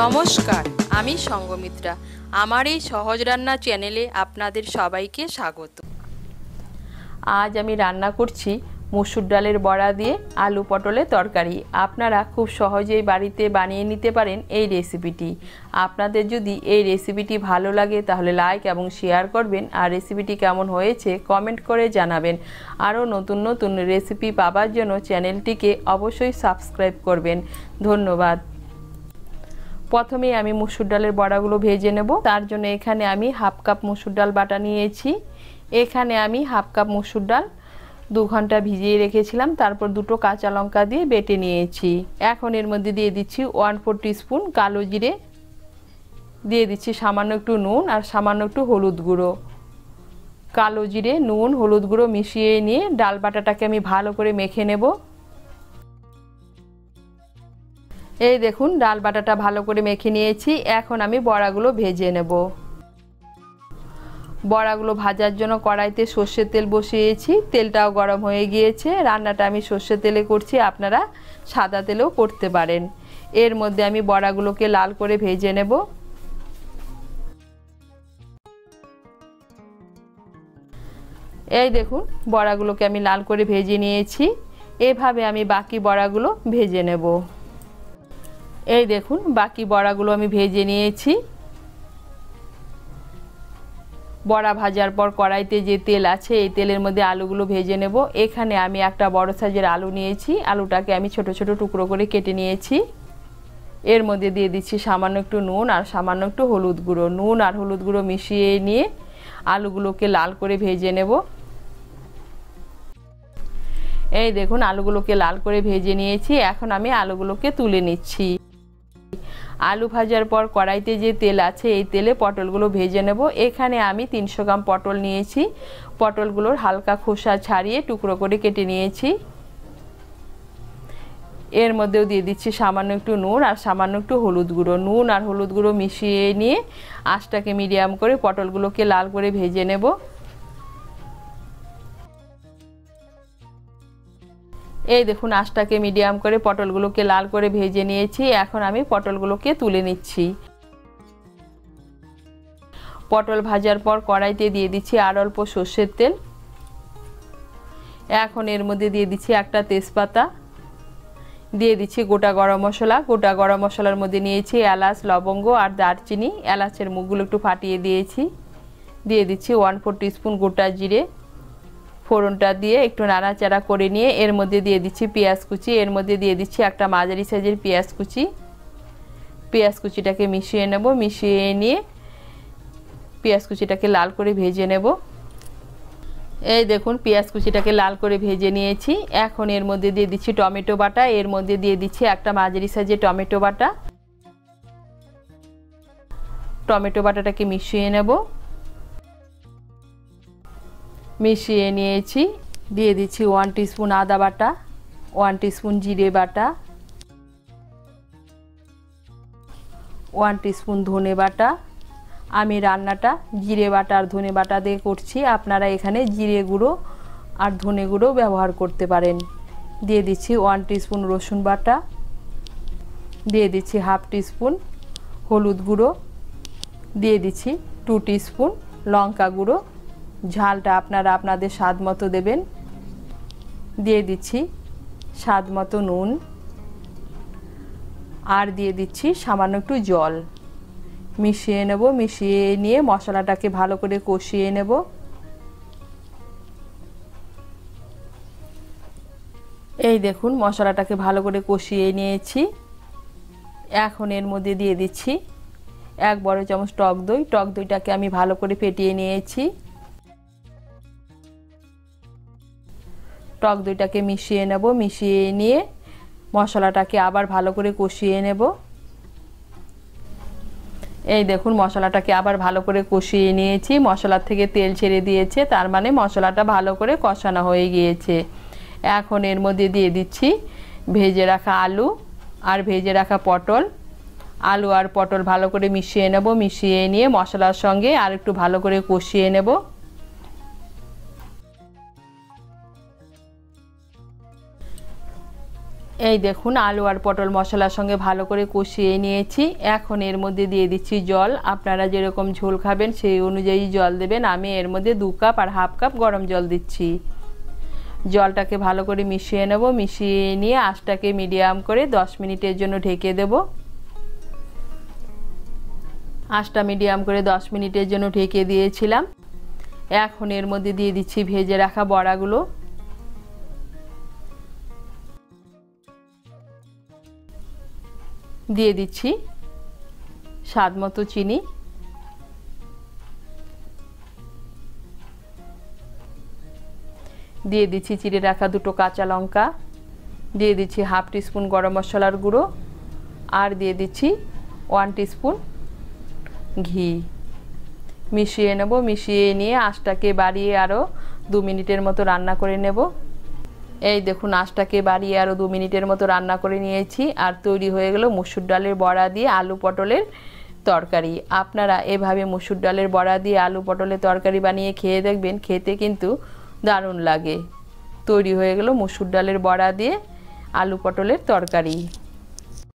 নমস্কার, আমি সঙ্গমিত্রা। আমার এই সহজ রান্না চ্যানেলে আপনাদের সবাইকে স্বাগত। আজ আমি রান্না করছি মসুর ডালের বড়া দিয়ে আলু পটলের তরকারি। আপনারা খুব সহজেই বাড়িতে বানিয়ে নিতে পারেন এই রেসিপিটি। আপনাদের যদি এই রেসিপিটি ভালো লাগে তাহলে লাইক এবং শেয়ার করবেন, আর রেসিপিটি কেমন হয়েছে কমেন্ট করে জানাবেন। আরও নতুন নতুন রেসিপি পাওয়ার জন্য চ্যানেলটিকে অবশ্যই সাবস্ক্রাইব করবেন। ধন্যবাদ। প্রথমে আমি মসুর ডালের বড়াগুলো ভেজে নেব। তার জন্য এখানে আমি হাফ কাপ মসুর ডাল বাটা নিয়েছি। এখানে আমি হাফ কাপ মসুর ডাল 2 ঘন্টা ভিজিয়ে রেখেছিলাম, তারপর 2টো কাঁচা লঙ্কা দিয়ে বেটে নিয়েছি। এখন এর মধ্যে দিয়ে দিচ্ছি 1/4 টিস্পুন কালো জিরে, দিয়ে দিচ্ছি সামান্য একটু নুন আর সামান্য একটু হলুদ গুঁড়ো। কালো জিরে, নুন, হলুদ গুঁড়ো মিশিয়ে নিয়ে ডাল বাটাটাকে আমি ভালো করে মেখে নেব। এই দেখুন ডাল বাটাটা ভালো করে মেখে নিয়েছি। এখন আমি বড়াগুলো ভেজে নেব। বড়াগুলো ভাজার জন্য কড়াইতে সর্ষের তেল বসিয়েছি, তেলটাও গরম হয়ে গিয়েছে। রান্নাটা আমি সর্ষের তেলে করছি, আপনারা সাদা তেলেও করতে পারেন। এর মধ্যে আমি বড়াগুলোকে লাল করে ভেজে নেব। এই দেখুন বড়াগুলোকে আমি লাল করে ভেজে নিয়েছি। এভাবে আমি বাকি বড়াগুলো ভেজে নেব। এই দেখুন বাকি বড়াগুলো আমি ভেজে নিয়েছি। বড়া ভাজার পর কড়াইতে যে তেল আছে এই তেলের মধ্যে আলুগুলো ভেজে নেব। এখানে আমি একটা বড় সাইজের আলু নিয়েছি। আলুটাকে আমি ছোট ছোট টুকরো করে কেটে নিয়েছি। এর মধ্যে দিয়ে দিচ্ছি সামান্য একটু নুন আর সামান্য একটু হলুদ গুঁড়ো। নুন আর হলুদ গুঁড়ো মিশিয়ে নিয়ে আলুগুলোকে লাল করে ভেজে নেব। এই দেখুন আলুগুলোকে লাল করে ভেজে নিয়েছি। এখন আমি আলুগুলোকে তুলে নিচ্ছি। আলু ভাজার পর কড়াইতে যে তেল আছে এই তেলে পটলগুলো ভেজে নেব। এখানে আমি 300 গ্রাম পটল নিয়েছি। পটলগুলোর হালকা খোসা ছাড়িয়ে টুকরো করে কেটে নিয়েছি। এর মধ্যেও দিয়ে দিচ্ছি সামান্য একটু নুন আর সামান্য একটু হলুদ গুঁড়ো। নুন আর হলুদ গুঁড়ো মিশিয়ে নিয়ে আঁচটাকে মিডিয়াম করে পটলগুলোকে লাল করে ভেজে নেব। এই দেখুন আঁচটাকে মিডিয়াম করে পটলগুলোকে লাল করে ভেজে নিয়েছি। এখন আমি পটলগুলোকে তুলে নিচ্ছি। পটল ভাজার পর কড়াইতে দিয়ে দিচ্ছি আর অল্প সর্ষের তেল। এখন এর মধ্যে দিয়ে দিচ্ছি একটা তেজপাতা, দিয়ে দিচ্ছি গোটা গরম মশলা। গোটা গরম মশলার মধ্যে নিয়েছি এলাচ, লবঙ্গ আর দারচিনি। এলাচের মুখগুলো একটু ফাটিয়ে দিয়েছি। দিয়ে দিচ্ছি 1/4 টিস্পুন গোটা জিরে। ফোড়নটা দিয়ে একটু নাড়াচাড়া করে নিয়ে এর মধ্যে দিয়ে দিচ্ছি পেঁয়াজ কুচি। এর মধ্যে দিয়ে দিচ্ছি একটা মাঝারি সাইজের পেঁয়াজ কুচি। পেঁয়াজ কুচিটাকে মিশিয়ে নেব। মিশিয়ে নিয়ে পেঁয়াজ কুচিটাকে লাল করে ভেজে নেব। এই দেখুন পেঁয়াজ কুচিটাকে লাল করে ভেজে নিয়েছি। এখন এর মধ্যে দিয়ে দিচ্ছি টমেটো বাটা। এর মধ্যে দিয়ে দিচ্ছি একটা মাঝারি সাইজের টমেটো বাটা। টমেটো বাটাটাকে মিশিয়ে নেব। মিশিয়ে নিয়েছি। দিয়ে দিচ্ছি 1 টিস্পুন আদা বাটা, 1 টিস্পুন জিরে বাটা, 1 টিস্পুন ধনে বাটা। আমি রান্নাটা জিরে বাটা আর ধনে বাটা দিয়ে করছি, আপনারা এখানে জিরে গুঁড়ো আর ধনে গুঁড়ো ব্যবহার করতে পারেন। দিয়ে দিচ্ছি 1 টিস্পুন রসুন বাটা। দিয়ে দিচ্ছি হাফ টিস্পুন হলুদ গুঁড়ো। দিয়ে দিচ্ছি 2 টিস্পুন লঙ্কা গুঁড়ো। ঝালটা আপনারা আপনাদের স্বাদ মতো দেবেন। দিয়ে দিচ্ছি স্বাদ মতো নুন আর দিয়ে দিচ্ছি সামান্য একটু জল। মিশিয়ে নেব। মিশিয়ে নিয়ে মশলাটাকে ভালো করে কষিয়ে নেব। এই দেখুন মশলাটাকে ভালো করে কষিয়ে নিয়েছি। এখন এর মধ্যে দিয়ে দিচ্ছি 1 বড় চামচ টক দই। টক দইটাকে আমি ভালো করে ফেটিয়ে নিয়েছি। টক দইটাকে মিশিয়ে নেব। মিশিয়ে নিয়ে মশলাটাকে আবার ভালো করে কষিয়ে নেব। এই দেখুন মশলাটাকে আবার ভালো করে কষিয়ে নিয়েছি। মশলার থেকে তেল ছেড়ে দিয়েছে, তার মানে মশলাটা ভালো করে কষানো হয়ে গিয়েছে। এখন এর মধ্যে দিয়ে দিচ্ছি ভেজে রাখা আলু আর ভেজে রাখা পটল। আলু আর পটল ভালো করে মিশিয়ে নেব। মিশিয়ে নিয়ে মশলার সঙ্গে আর একটু ভালো করে কষিয়ে নেব। এই দেখুন আলু আর পটল মশলার সঙ্গে ভালো করে কষিয়ে নিয়েছি। এখন এর মধ্যে দিয়ে দিচ্ছি জল। আপনারা যেরকম ঝোল খাবেন সেই অনুযায়ী জল দেবেন। আমি এর মধ্যে 2 কাপ আর হাফ কাপ গরম জল দিচ্ছি। জলটাকে ভালো করে মিশিয়ে নেব। মিশিয়ে নিয়ে আঁচটাকে মিডিয়াম করে 10 মিনিটের জন্য ঢেকে দেব। আঁচটা মিডিয়াম করে 10 মিনিটের জন্য ঢেকে দিয়েছিলাম। এখন এর মধ্যে দিয়ে দিচ্ছি ভেজে রাখা বড়াগুলো। দিয়ে দিচ্ছি স্বাদ মতো চিনি, দিয়ে দিচ্ছি চিড়ে রাখা 2টো কাঁচা লঙ্কা, দিয়ে দিচ্ছি হাফ টিস্পুন গরম মশলার গুঁড়ো, আর দিয়ে দিচ্ছি 1 টিস্পুন ঘি। মিশিয়ে নেব। মিশিয়ে নিয়ে আঁচটাকে বাড়িয়ে আরও 2 মিনিটের মতো রান্না করে নেব। এই দেখুন আঁচটাকে বাড়িয়ে আরও 2 মিনিটের মতো রান্না করে নিয়েছি। আর তৈরি হয়ে গেল মসুর ডালের বড়া দিয়ে আলু পটলের তরকারি। আপনারা এভাবে মসুর ডালের বড়া দিয়ে আলু পটলের তরকারি বানিয়ে খেয়ে দেখবেন, খেতে কিন্তু দারুণ লাগে। তৈরি হয়ে গেল মসুর ডালের বড়া দিয়ে আলু পটলের তরকারি।